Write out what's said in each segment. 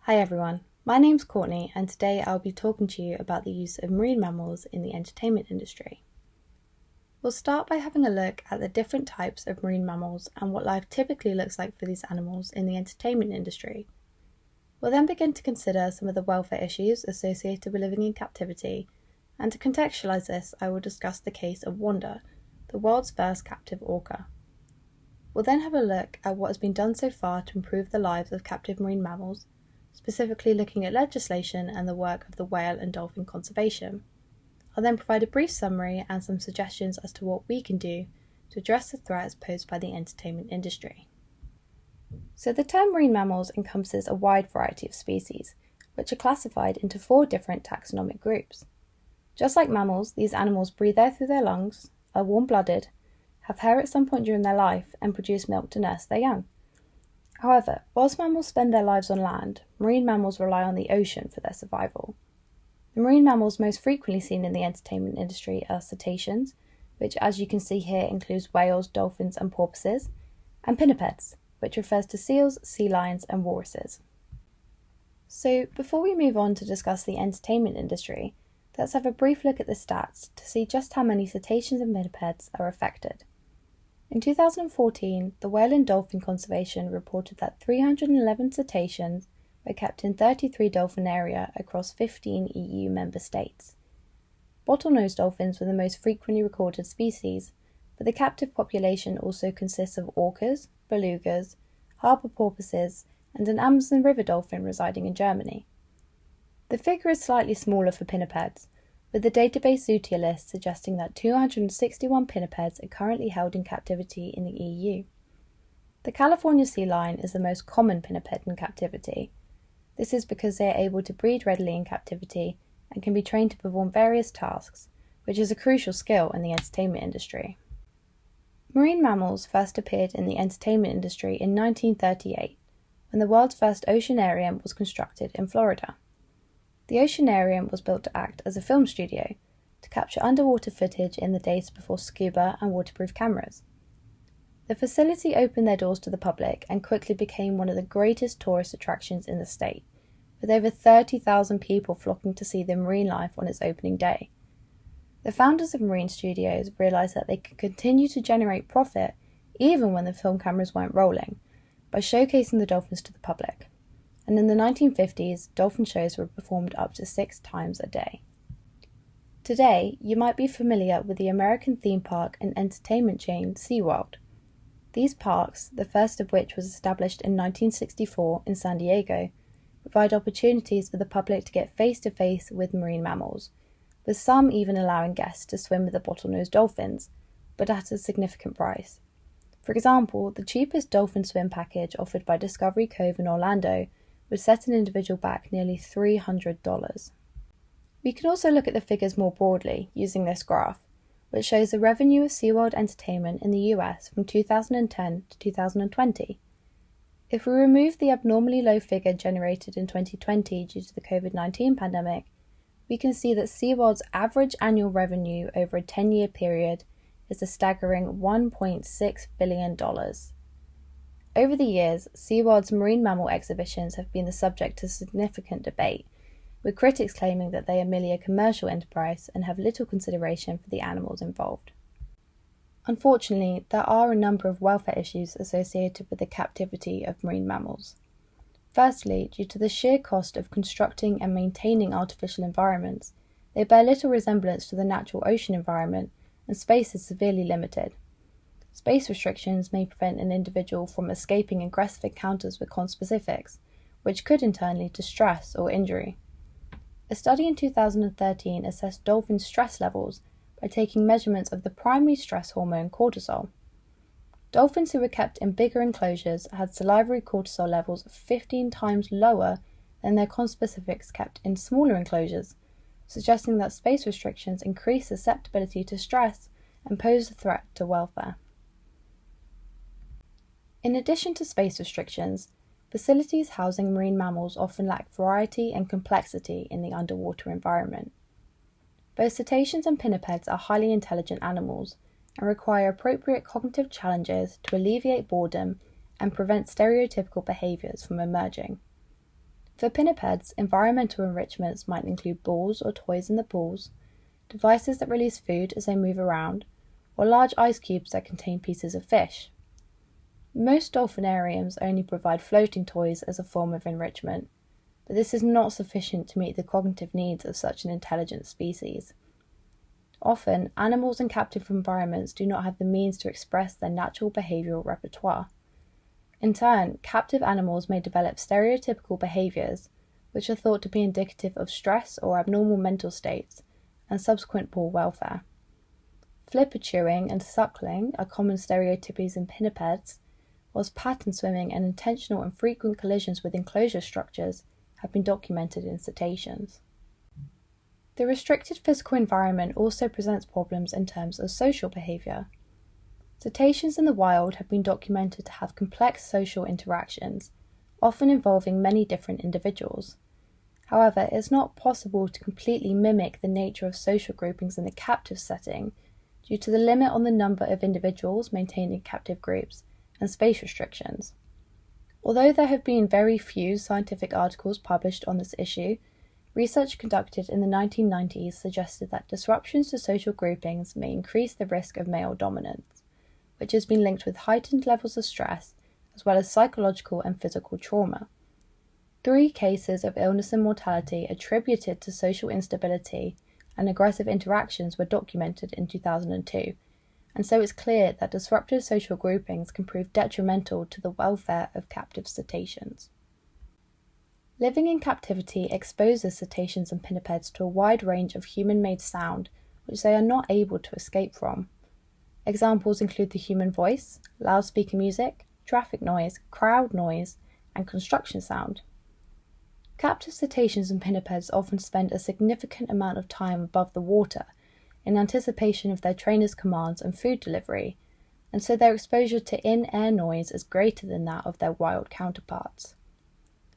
Hi everyone, my name's Courtney and today I'll be talking to you about the use of marine mammals in the entertainment industry. We'll start by having a look at the different types of marine mammals and what life typically looks like for these animals in the entertainment industry. We'll then begin to consider some of the welfare issues associated with living in captivity, and to contextualise this I will discuss the case of Wanda, the world's first captive orca. We'll then have a look at what has been done so far to improve the lives of captive marine mammals, specifically looking at legislation and the work of the Whale and Dolphin Conservation. I'll then provide a brief summary and some suggestions as to what we can do to address the threats posed by the entertainment industry. So the term marine mammals encompasses a wide variety of species, which are classified into 4 different taxonomic groups. Just like mammals, these animals breathe air through their lungs, are warm-blooded, have hair at some point during their life, and produce milk to nurse their young. However, whilst mammals spend their lives on land, marine mammals rely on the ocean for their survival. The marine mammals most frequently seen in the entertainment industry are cetaceans, which as you can see here includes whales, dolphins and porpoises, and pinnipeds, which refers to seals, sea lions and walruses. So before we move on to discuss the entertainment industry, let's have a brief look at the stats to see just how many cetaceans and pinnipeds are affected. In 2014, the Whale and Dolphin Conservation reported that 311 cetaceans were kept in 33 dolphinaria across 15 EU member states. Bottlenose dolphins were the most frequently recorded species, but the captive population also consists of orcas, belugas, harbour porpoises, and an Amazon River dolphin residing in Germany. The figure is slightly smaller for pinnipeds, with the database Zootia list suggesting that 261 pinnipeds are currently held in captivity in the EU. The California sea lion is the most common pinniped in captivity. This is because they are able to breed readily in captivity and can be trained to perform various tasks, which is a crucial skill in the entertainment industry. Marine mammals first appeared in the entertainment industry in 1938, when the world's first oceanarium was constructed in Florida. The oceanarium was built to act as a film studio, to capture underwater footage in the days before scuba and waterproof cameras. The facility opened their doors to the public and quickly became one of the greatest tourist attractions in the state, with over 30,000 people flocking to see the marine life on its opening day. The founders of marine studios realised that they could continue to generate profit even when the film cameras weren't rolling, by showcasing the dolphins to the public. And in the 1950s, dolphin shows were performed up to 6 times a day. Today, you might be familiar with the American theme park and entertainment chain SeaWorld. These parks, the first of which was established in 1964 in San Diego, provide opportunities for the public to get face-to-face with marine mammals, with some even allowing guests to swim with the bottlenose dolphins, but at a significant price. For example, the cheapest dolphin swim package offered by Discovery Cove in Orlando would set an individual back nearly $300. We can also look at the figures more broadly using this graph, which shows the revenue of SeaWorld Entertainment in the US from 2010 to 2020. If we remove the abnormally low figure generated in 2020 due to the COVID-19 pandemic, we can see that SeaWorld's average annual revenue over a 10-year period is a staggering $1.6 billion. Over the years, SeaWorld's marine mammal exhibitions have been the subject of significant debate, with critics claiming that they are merely a commercial enterprise and have little consideration for the animals involved. Unfortunately, there are a number of welfare issues associated with the captivity of marine mammals. Firstly, due to the sheer cost of constructing and maintaining artificial environments, they bear little resemblance to the natural ocean environment, and space is severely limited. Space restrictions may prevent an individual from escaping aggressive encounters with conspecifics, which could in turn lead to stress or injury. A study in 2013 assessed dolphin stress levels by taking measurements of the primary stress hormone cortisol. Dolphins who were kept in bigger enclosures had salivary cortisol levels 15 times lower than their conspecifics kept in smaller enclosures, suggesting that space restrictions increase susceptibility to stress and pose a threat to welfare. In addition to space restrictions, facilities housing marine mammals often lack variety and complexity in the underwater environment. Both cetaceans and pinnipeds are highly intelligent animals and require appropriate cognitive challenges to alleviate boredom and prevent stereotypical behaviours from emerging. For pinnipeds, environmental enrichments might include balls or toys in the pools, devices that release food as they move around, or large ice cubes that contain pieces of fish. Most dolphinariums only provide floating toys as a form of enrichment, but this is not sufficient to meet the cognitive needs of such an intelligent species. Often, animals in captive environments do not have the means to express their natural behavioural repertoire. In turn, captive animals may develop stereotypical behaviours, which are thought to be indicative of stress or abnormal mental states, and subsequent poor welfare. Flipper chewing and suckling are common stereotypies in pinnipeds, whilst pattern swimming and intentional and frequent collisions with enclosure structures have been documented in cetaceans. The restricted physical environment also presents problems in terms of social behaviour. Cetaceans in the wild have been documented to have complex social interactions, often involving many different individuals. However, it is not possible to completely mimic the nature of social groupings in the captive setting due to the limit on the number of individuals maintained in captive groups and space restrictions. Although there have been very few scientific articles published on this issue, research conducted in the 1990s suggested that disruptions to social groupings may increase the risk of male dominance, which has been linked with heightened levels of stress as well as psychological and physical trauma. 3 cases of illness and mortality attributed to social instability and aggressive interactions were documented in 2002, and so it's clear that disruptive social groupings can prove detrimental to the welfare of captive cetaceans. Living in captivity exposes cetaceans and pinnipeds to a wide range of human-made sound which they are not able to escape from. Examples include the human voice, loudspeaker music, traffic noise, crowd noise, and construction sound. Captive cetaceans and pinnipeds often spend a significant amount of time above the water in anticipation of their trainers' commands and food delivery, and so their exposure to in-air noise is greater than that of their wild counterparts.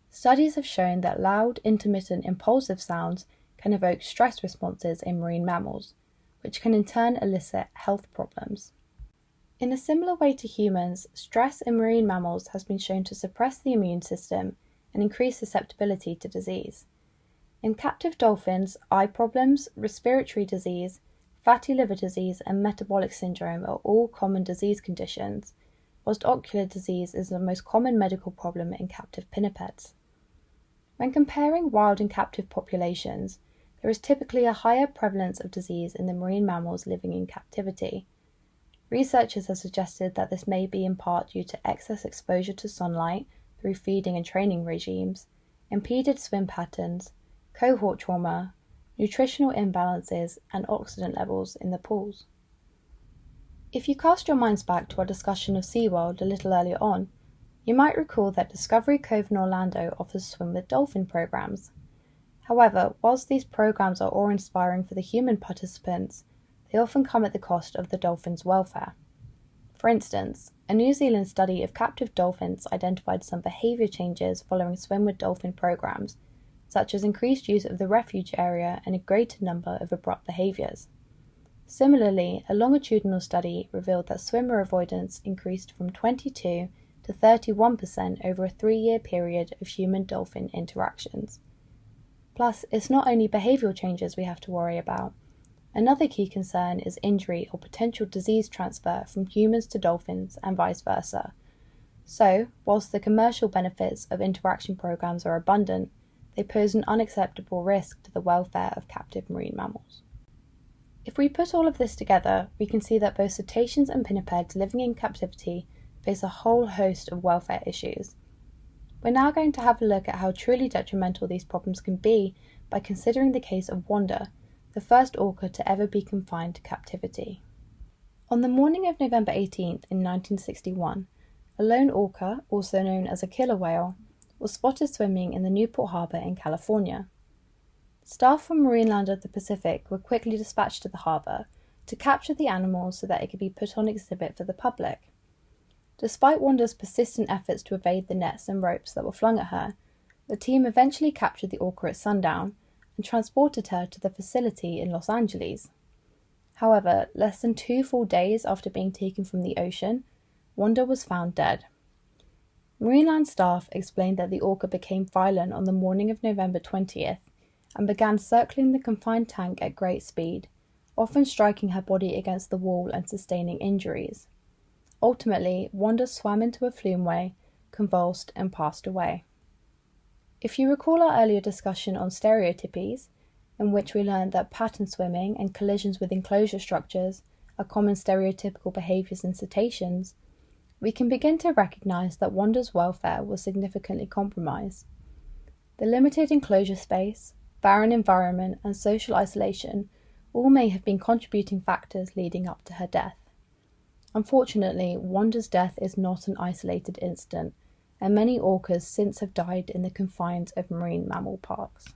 Studies have shown that loud, intermittent, impulsive sounds can evoke stress responses in marine mammals, which can in turn elicit health problems. In a similar way to humans, stress in marine mammals has been shown to suppress the immune system and increase susceptibility to disease. In captive dolphins, eye problems, respiratory disease, fatty liver disease, and metabolic syndrome are all common disease conditions, whilst ocular disease is the most common medical problem in captive pinnipeds. When comparing wild and captive populations, there is typically a higher prevalence of disease in the marine mammals living in captivity. Researchers have suggested that this may be in part due to excess exposure to sunlight through feeding and training regimes, impeded swim patterns, cohort trauma, nutritional imbalances, and oxidant levels in the pools. If you cast your minds back to our discussion of SeaWorld a little earlier on, you might recall that Discovery Cove in Orlando offers swim with dolphin programs. However, whilst these programs are awe-inspiring for the human participants, they often come at the cost of the dolphins' welfare. For instance, a New Zealand study of captive dolphins identified some behaviour changes following swim with dolphin programs, such as increased use of the refuge area and a greater number of abrupt behaviours. Similarly, a longitudinal study revealed that swimmer avoidance increased from 22 to 31% over a 3-year period of human-dolphin interactions. Plus, it's not only behavioural changes we have to worry about. Another key concern is injury or potential disease transfer from humans to dolphins and vice versa. So, whilst the commercial benefits of interaction programs are abundant, they pose an unacceptable risk to the welfare of captive marine mammals. If we put all of this together, we can see that both cetaceans and pinnipeds living in captivity face a whole host of welfare issues. We're now going to have a look at how truly detrimental these problems can be by considering the case of Wanda, the first orca to ever be confined to captivity. On the morning of November 18th in 1961, a lone orca, also known as a killer whale, was spotted swimming in the Newport Harbor in California. Staff from Marineland of the Pacific were quickly dispatched to the harbor to capture the animal so that it could be put on exhibit for the public. Despite Wanda's persistent efforts to evade the nets and ropes that were flung at her, the team eventually captured the orca at sundown and transported her to the facility in Los Angeles. However, less than 2 full days after being taken from the ocean, Wanda was found dead. Marineland staff explained that the orca became violent on the morning of November 20th and began circling the confined tank at great speed, often striking her body against the wall and sustaining injuries. Ultimately, Wanda swam into a flumeway, convulsed, and passed away. If you recall our earlier discussion on stereotypies, in which we learned that pattern swimming and collisions with enclosure structures are common stereotypical behaviours in cetaceans, we can begin to recognise that Wanda's welfare was significantly compromised. The limited enclosure space, barren environment, and social isolation all may have been contributing factors leading up to her death. Unfortunately, Wanda's death is not an isolated incident, and many orcas since have died in the confines of marine mammal parks.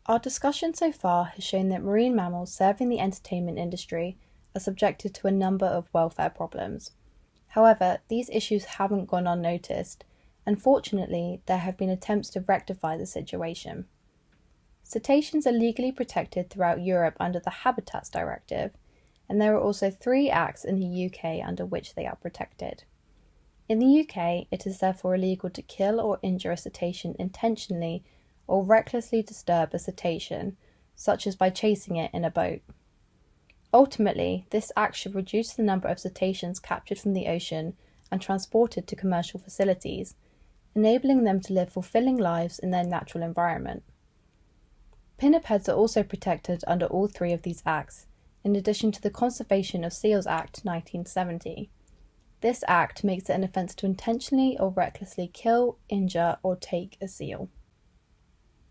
Our discussion so far has shown that marine mammals serving the entertainment industry are subjected to a number of welfare problems. However, these issues haven't gone unnoticed, and fortunately, there have been attempts to rectify the situation. Cetaceans are legally protected throughout Europe under the Habitats Directive, and there are also 3 acts in the UK under which they are protected. In the UK, it is therefore illegal to kill or injure a cetacean intentionally or recklessly disturb a cetacean, such as by chasing it in a boat. Ultimately, this act should reduce the number of cetaceans captured from the ocean and transported to commercial facilities, enabling them to live fulfilling lives in their natural environment. Pinnipeds are also protected under all 3 of these acts, in addition to the Conservation of Seals Act 1970. This act makes it an offence to intentionally or recklessly kill, injure, or take a seal.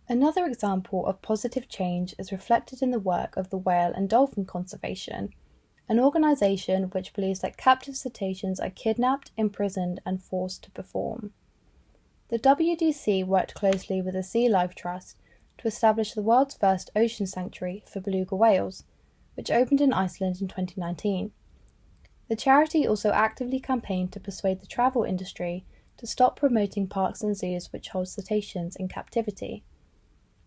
Another example of positive change is reflected in the work of the Whale and Dolphin Conservation, an organisation which believes that captive cetaceans are kidnapped, imprisoned, and forced to perform. The WDC worked closely with the Sea Life Trust to establish the world's first ocean sanctuary for beluga whales, which opened in Iceland in 2019. The charity also actively campaigned to persuade the travel industry to stop promoting parks and zoos which hold cetaceans in captivity.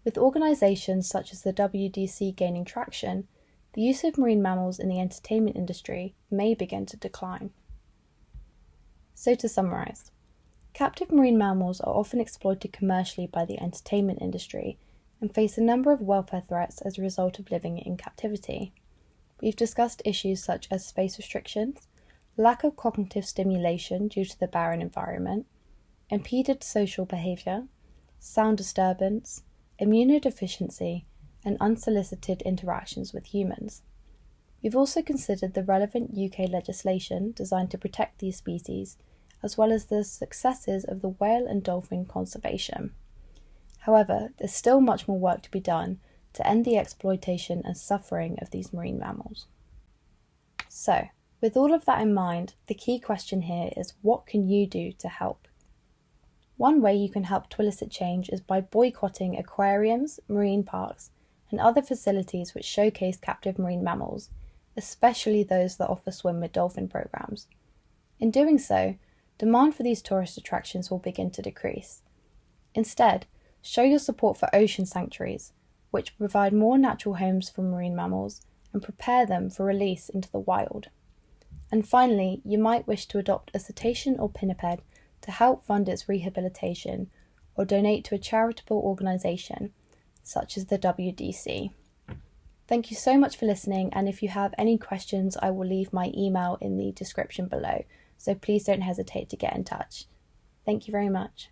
With organisations such as the WDC gaining traction, the use of marine mammals in the entertainment industry may begin to decline. So to summarise, captive marine mammals are often exploited commercially by the entertainment industry and face a number of welfare threats as a result of living in captivity. We've discussed issues such as space restrictions, lack of cognitive stimulation due to the barren environment, impeded social behaviour, sound disturbance, immunodeficiency, and unsolicited interactions with humans. We've also considered the relevant UK legislation designed to protect these species, as well as the successes of the Whale and Dolphin Conservation. However, there's still much more work to be done to end the exploitation and suffering of these marine mammals. So, with all of that in mind, the key question here is, what can you do to help? One way you can help to elicit change is by boycotting aquariums, marine parks, and other facilities which showcase captive marine mammals, especially those that offer swim with dolphin programs. In doing so, demand for these tourist attractions will begin to decrease. Instead, show your support for ocean sanctuaries, which provide more natural homes for marine mammals and prepare them for release into the wild. And finally, you might wish to adopt a cetacean or pinniped to help fund its rehabilitation or donate to a charitable organisation, such as the WDC. Thank you so much for listening, and if you have any questions, I will leave my email in the description below, so please don't hesitate to get in touch. Thank you very much.